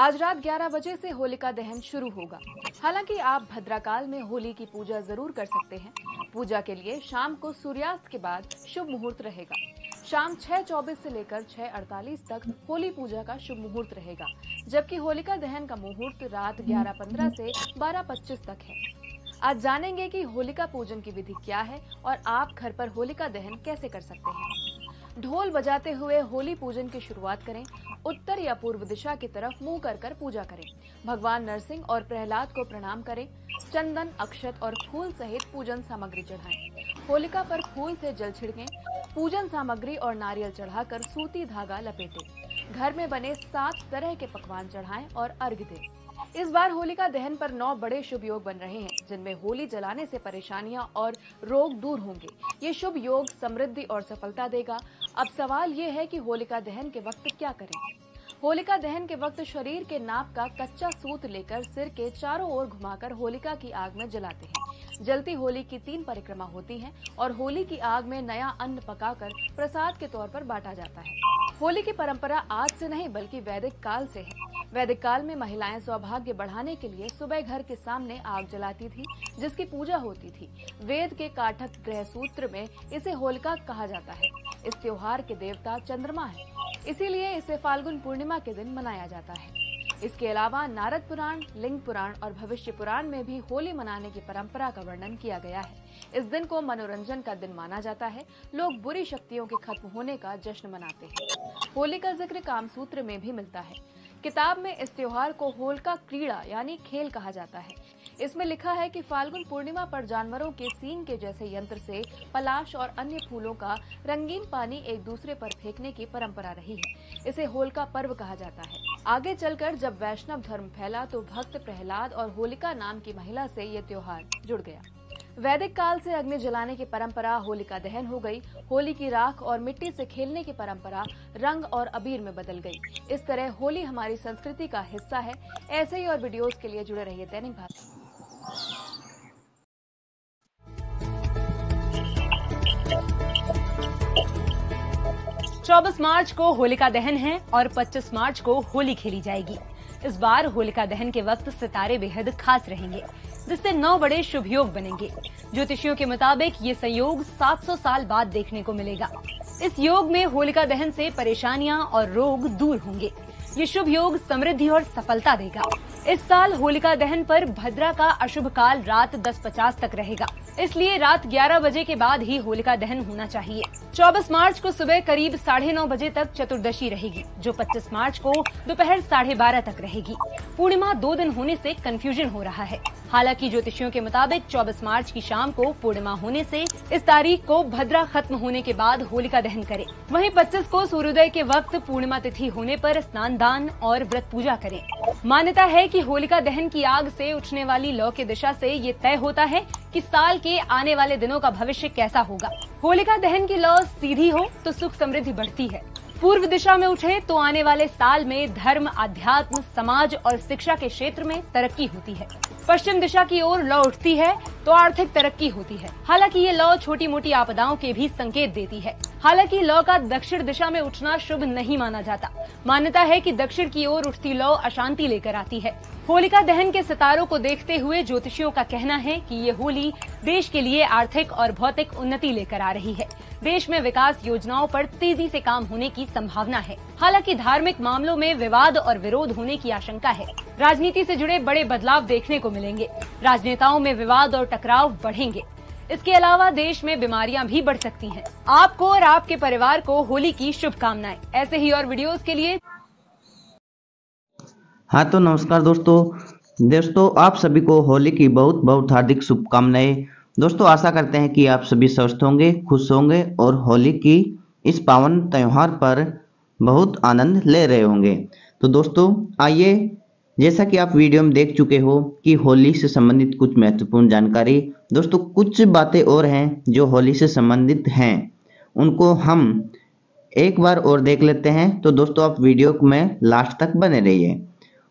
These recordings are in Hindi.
आज रात 11 बजे से होलिका दहन शुरू होगा। हालांकि आप भद्राकाल में होली की पूजा जरूर कर सकते हैं। पूजा के लिए शाम को सूर्यास्त के बाद शुभ मुहूर्त रहेगा। शाम 6:24 से लेकर 6:48 तक होली पूजा का शुभ मुहूर्त रहेगा, जबकि होलिका दहन का मुहूर्त रात 11:15 से 12:25 तक है। आज जानेंगे कि होलिका पूजन की विधि क्या है और आप घर पर होलिका दहन कैसे कर सकते हैं। ढोल बजाते हुए होली पूजन की शुरुआत करें। उत्तर या पूर्व दिशा की तरफ मुंह कर पूजा करें। भगवान नरसिंह और प्रहलाद को प्रणाम करें। चंदन, अक्षत और फूल सहित पूजन सामग्री चढ़ाएं। होलिका पर फूल से जल छिड़कें। पूजन सामग्री और नारियल चढ़ाकर सूती धागा लपेटें। घर में बने 7 तरह के पकवान चढ़ाएं और अर्घ्य दें। इस बार होलिका दहन पर 9 बड़े शुभ योग बन रहे हैं, जिनमें होली जलाने से परेशानियां और रोग दूर होंगे। ये शुभ योग समृद्धि और सफलता देगा। अब सवाल ये है कि होलिका दहन के वक्त क्या करें। होलिका दहन के वक्त शरीर के नाप का कच्चा सूत लेकर सिर के चारों ओर घुमाकर होलिका की आग में जलाते हैं। जलती होली की 3 परिक्रमा होती हैं और होली की आग में नया अन्न पकाकर प्रसाद के तौर पर बांटा जाता है। होली की परंपरा आज से नहीं बल्कि वैदिक काल से है। वैदिक काल में महिलाएं सौभाग्य बढ़ाने के लिए सुबह घर के सामने आग जलाती थी, जिसकी पूजा होती थी। वेद के काठक ग्रह सूत्र में इसे होलिका कहा जाता है। इस त्योहार के देवता चंद्रमा है, इसीलिए इसे फाल्गुन पूर्णिमा के दिन मनाया जाता है। इसके अलावा नारद पुराण, लिंग पुराण और भविष्य पुराण में भी होली मनाने की परंपरा का वर्णन किया गया है। इस दिन को मनोरंजन का दिन माना जाता है। लोग बुरी शक्तियों के खत्म होने का जश्न मनाते हैं। होली का जिक्र कामसूत्र में भी मिलता है। किताब में इस त्योहार को होलिका क्रीड़ा यानी खेल कहा जाता है। इसमें लिखा है कि फाल्गुन पूर्णिमा पर जानवरों के सींग के जैसे यंत्र से पलाश और अन्य फूलों का रंगीन पानी एक दूसरे पर फेंकने की परंपरा रही है। इसे होलिका पर्व कहा जाता है। आगे चलकर जब वैष्णव धर्म फैला तो भक्त प्रहलाद और होलिका नाम की महिला से ये त्योहार जुड़ गया। वैदिक काल से अग्नि जलाने की परंपरा होलिका दहन हो गई। होली की राख और मिट्टी से खेलने की परंपरा रंग और अबीर में बदल गई। इस तरह होली हमारी संस्कृति का हिस्सा है। ऐसे ही और वीडियोस के लिए जुड़े रहिए दैनिक भास्कर। 24 मार्च को होलिका दहन है और 25 मार्च को होली खेली जाएगी। इस बार होलिका दहन के वक्त सितारे बेहद खास रहेंगे, जिससे 9 बड़े शुभ योग बनेंगे। ज्योतिषियों के मुताबिक ये संयोग 700 साल बाद देखने को मिलेगा। इस योग में होलिका दहन से परेशानियां और रोग दूर होंगे। ये शुभ योग समृद्धि और सफलता देगा। इस साल होलिका दहन पर भद्रा का अशुभ काल रात 10:50 तक रहेगा, इसलिए रात 11 बजे के बाद ही होलिका दहन होना चाहिए। 24 मार्च को सुबह करीब 9:30 बजे तक चतुर्दशी रहेगी, जो 25 मार्च को दोपहर 12:30 तक रहेगी। पूर्णिमा 2 दिन होने से कंफ्यूजन हो रहा है। हालांकि ज्योतिषियों के मुताबिक 24 मार्च की शाम को पूर्णिमा होने से इस तारीख को भद्रा खत्म होने के बाद होलिका दहन करें। वहीं 25 को सूर्योदय के वक्त पूर्णिमा तिथि होने पर स्नान, दान और व्रत पूजा करें। मान्यता है कि होलिका दहन की आग से उठने वाली लौ की दिशा से ये तय होता है कि साल के आने वाले दिनों का भविष्य कैसा होगा। होलिका दहन की लौ सीधी हो तो सुख समृद्धि बढ़ती है। पूर्व दिशा में उठे तो आने वाले साल में धर्म, अध्यात्म, समाज और शिक्षा के क्षेत्र में तरक्की होती है। पश्चिम दिशा की ओर लौ उठती है तो आर्थिक तरक्की होती है। हालांकि ये लौ छोटी मोटी आपदाओं के भी संकेत देती है। हालांकि लौ का दक्षिण दिशा में उठना शुभ नहीं माना जाता। मान्यता है कि दक्षिण की ओर उठती लौ अशांति लेकर आती है। होलिका दहन के सितारों को देखते हुए ज्योतिषियों का कहना है कि ये होली देश के लिए आर्थिक और भौतिक उन्नति लेकर आ रही है। देश में विकास योजनाओं पर तेजी से काम होने की संभावना है। हालांकि धार्मिक मामलों में विवाद और विरोध होने की आशंका है। राजनीति से जुड़े बड़े बदलाव देखने को मिलेंगे। राजनेताओं में विवाद और टकराव बढ़ेंगे। इसके अलावा देश में बीमारियां भी बढ़ सकती हैं। आपको और आपके परिवार को होली की शुभकामनाएं। ऐसे ही और वीडियोस के लिए हाँ तो नमस्कार दोस्तों आप सभी को होली की बहुत बहुत हार्दिक शुभकामनाएं। दोस्तों आशा करते हैं कि आप सभी स्वस्थ होंगे, खुश होंगे और होली की इस पावन त्योहार पर बहुत आनंद ले रहे होंगे। तो दोस्तों आइए, जैसा कि आप वीडियो में देख चुके हो कि होली से संबंधित कुछ महत्वपूर्ण जानकारी, दोस्तों कुछ बातें और हैं जो होली से संबंधित हैं, उनको हम एक बार और देख लेते हैं। तो दोस्तों आप वीडियो में लास्ट तक बने रहिए।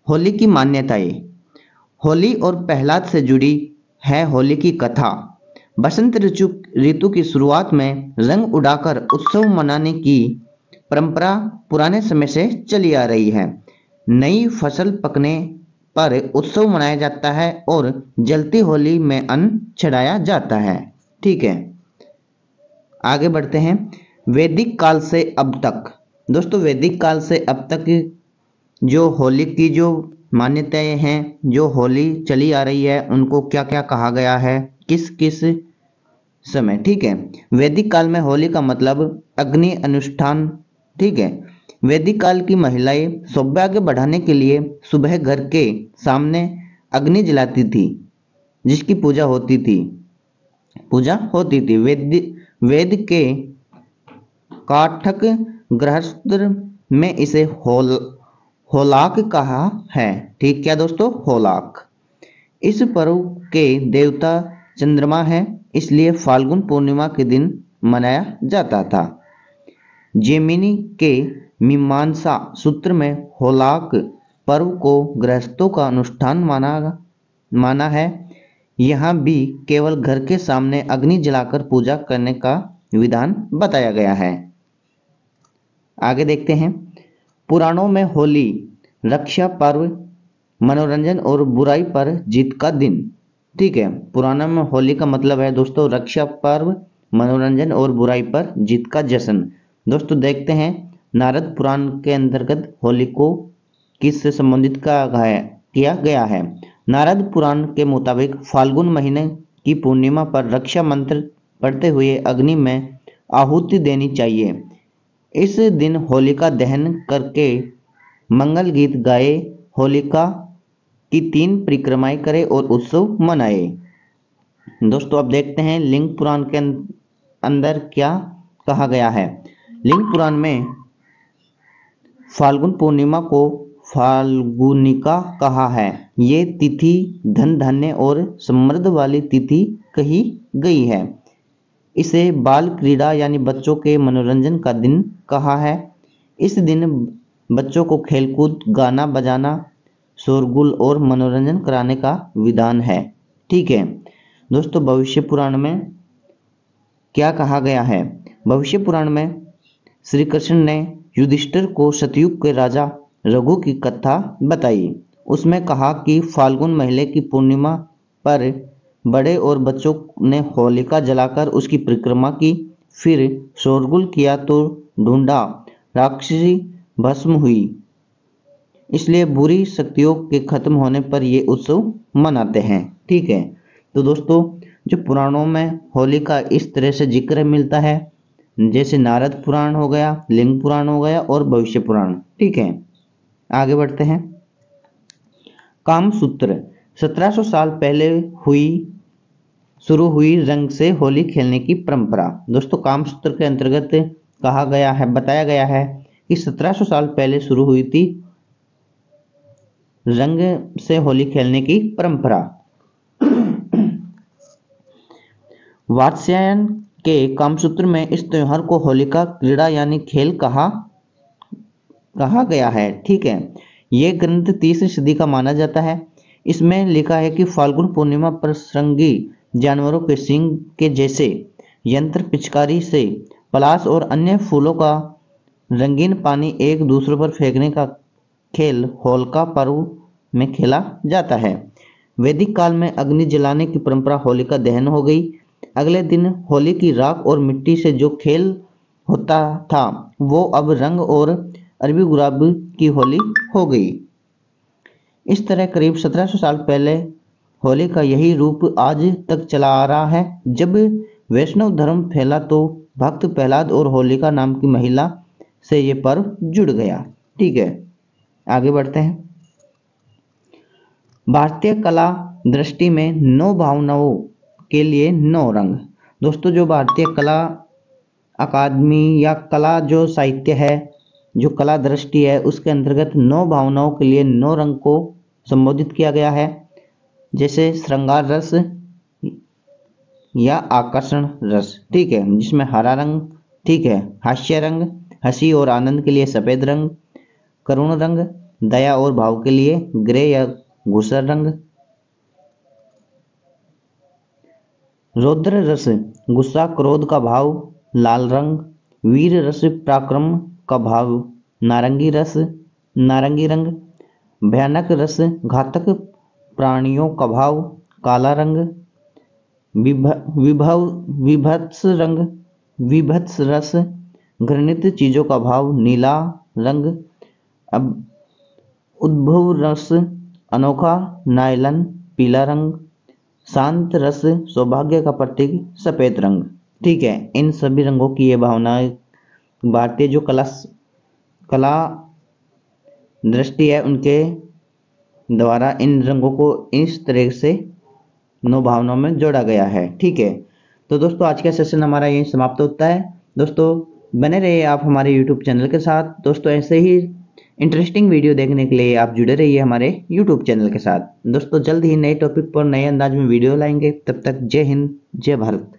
होली की मान्यताएं। होली और प्रहलाद से जुड़ी है होली की कथा। बसंत ऋतु की शुरुआत में रंग उड़ाकर उत्सव मनाने की परंपरा पुराने समय से चली आ रही है। नई फसल पकने पर उत्सव मनाया जाता है और जलती होली में अन्न चढ़ाया जाता है। ठीक है, आगे बढ़ते हैं। वैदिक काल से अब तक, दोस्तों वैदिक काल से अब तक जो होली की जो मान्यताएं हैं, जो होली चली आ रही है, उनको क्या क्या कहा गया है, किस किस समय। ठीक है, वैदिक काल में होली का मतलब अग्नि अनुष्ठान। ठीक है, वैदिक काल की महिलाएं सौभाग्य बढ़ाने के लिए सुबह घर के सामने अग्नि जलाती थी, जिसकी पूजा होती थी। वेद के काठक गृहस्थ में इसे होलाक कहा है। ठीक क्या दोस्तों, होलाक। इस पर्व के देवता चंद्रमा है, इसलिए फाल्गुन पूर्णिमा के दिन मनाया जाता था। जेमिनी के मीमांसा सूत्र में होलाक पर्व को गृहस्थों का अनुष्ठान माना है। यहाँ भी केवल घर के सामने अग्नि जलाकर पूजा करने का विधान बताया गया है। आगे देखते हैं। पुराणों में होली रक्षा पर्व, मनोरंजन और बुराई पर जीत का दिन। ठीक है, पुराणों में होली का मतलब है दोस्तों रक्षा पर्व, मनोरंजन और बुराई पर जीत का जश्न। दोस्तों देखते हैं नारद पुराण के अंतर्गत होली को किससे संबंधित किया गया है। नारद पुराण के मुताबिक फाल्गुन महीने की पूर्णिमा पर रक्षा मंत्र पढ़ते हुए अग्नि में आहुति देनी चाहिए। इस दिन होलिका दहन करके मंगल गीत गाए, होलिका की 3 परिक्रमाएं करे और उत्सव मनाए। दोस्तों अब देखते हैं लिंग पुराण के अंदर क्या कहा गया है। लिंग पुराण में फाल्गुन पूर्णिमा को फाल्गुनिका कहा है। ये तिथि धन धान्य और समृद्ध वाली तिथि कही गई है। इसे बाल क्रीड़ा यानी बच्चों के मनोरंजन का दिन कहा है। इस दिन बच्चों को खेलकूद, गाना बजाना, शोरगुल और मनोरंजन कराने का विधान है। ठीक है दोस्तों, भविष्य पुराण में क्या कहा गया है। भविष्य पुराण में श्री कृष्ण ने युधिष्ठिर को सतयुग के राजा रघु की कथा बताई। उसमें कहा कि फाल्गुन महीने की पूर्णिमा पर बड़े और बच्चों ने होलिका जलाकर उसकी परिक्रमा की, फिर शोरगुल किया तो ढूंढा राक्षसी भस्म हुई। इसलिए बुरी शक्तियों के खत्म होने पर ये उत्सव मनाते हैं। ठीक है, तो दोस्तों जो पुराणों में होली का इस तरह से जिक्र मिलता है, जैसे नारद पुराण हो गया, लिंग पुराण हो गया और भविष्य पुराण। ठीक है, आगे बढ़ते हैं। कामसूत्र 1700 साल पहले शुरू हुई रंग से होली खेलने की परंपरा। दोस्तों कामसूत्र के अंतर्गत कहा गया है, बताया गया है कि 1700 साल पहले शुरू हुई थी रंग से होली खेलने की परंपरा। वात्स्यायन के कामसूत्र में इस त्योहार को होलिका क्रीड़ा यानी खेल कहा गया है। ठीक है, यह ग्रंथ 30वीं सदी का माना जाता है। इसमें लिखा है कि फाल्गुन पूर्णिमा पर श्रृंगी जानवरों के सींग के जैसे यंत्र पिचकारी से पलाश और अन्य फूलों का रंगीन पानी एक दूसरे पर फेंकने का खेल होलिका पर्व में खेला जाता है। वैदिक काल में अग्नि जलाने की परंपरा होलिका दहन हो गई। अगले दिन होली की राख और मिट्टी से जो खेल होता था वो अब रंग और अरबी गुलाब की होली हो गई। इस तरह करीब 1700 साल पहले होली का यही रूप आज तक चला आ रहा है। जब वैष्णव धर्म फैला तो भक्त प्रहलाद और होलिका नाम की महिला से ये पर्व जुड़ गया। ठीक है, आगे बढ़ते हैं। भारतीय कला दृष्टि में 9 भावनाओं के लिए 9 रंग। दोस्तों जो भारतीय कला अकादमी या कला जो साहित्य है, जो कला दृष्टि है, उसके अंतर्गत 9 भावनाओं के लिए 9 रंग को संबोधित किया गया है। जैसे श्रृंगार रस या आकर्षण रस। ठीक है, जिसमें हरा रंग। ठीक है, हास्य रंग, हंसी और आनंद के लिए सफेद रंग। करुण रंग, दया और भाव के लिए ग्रे या धूसर रंग। रौद्र रस, गुस्सा क्रोध का भाव, लाल रंग। वीर रस, पराक्रम का भाव, नारंगी रंग। भयानक रस, घातक प्राणियों का भाव, काला रंग, विभत्स रंग, विभत्स रस, घृणित चीजों का भाव, नीला रंग, अब उद्भव रस, अनोखा, नायलन, पीला रंग, शांत रस, सौभाग्य का प्रतीक, सफेद रंग। ठीक है, इन सभी रंगों की ये भावनाएं भारतीय जो कला दृष्टि है उनके द्वारा इन रंगों को इस तरह से 9 भावनाओं में जोड़ा गया है। ठीक है, तो दोस्तों आज का सेशन हमारा यहीं समाप्त होता है। दोस्तों बने रहिए आप हमारे यूट्यूब चैनल के साथ। दोस्तों ऐसे ही इंटरेस्टिंग वीडियो देखने के लिए आप जुड़े रहिए हमारे यूट्यूब चैनल के साथ। दोस्तों जल्द ही नए टॉपिक पर नए अंदाज में वीडियो लाएंगे। तब तक जय हिंद, जय भारत।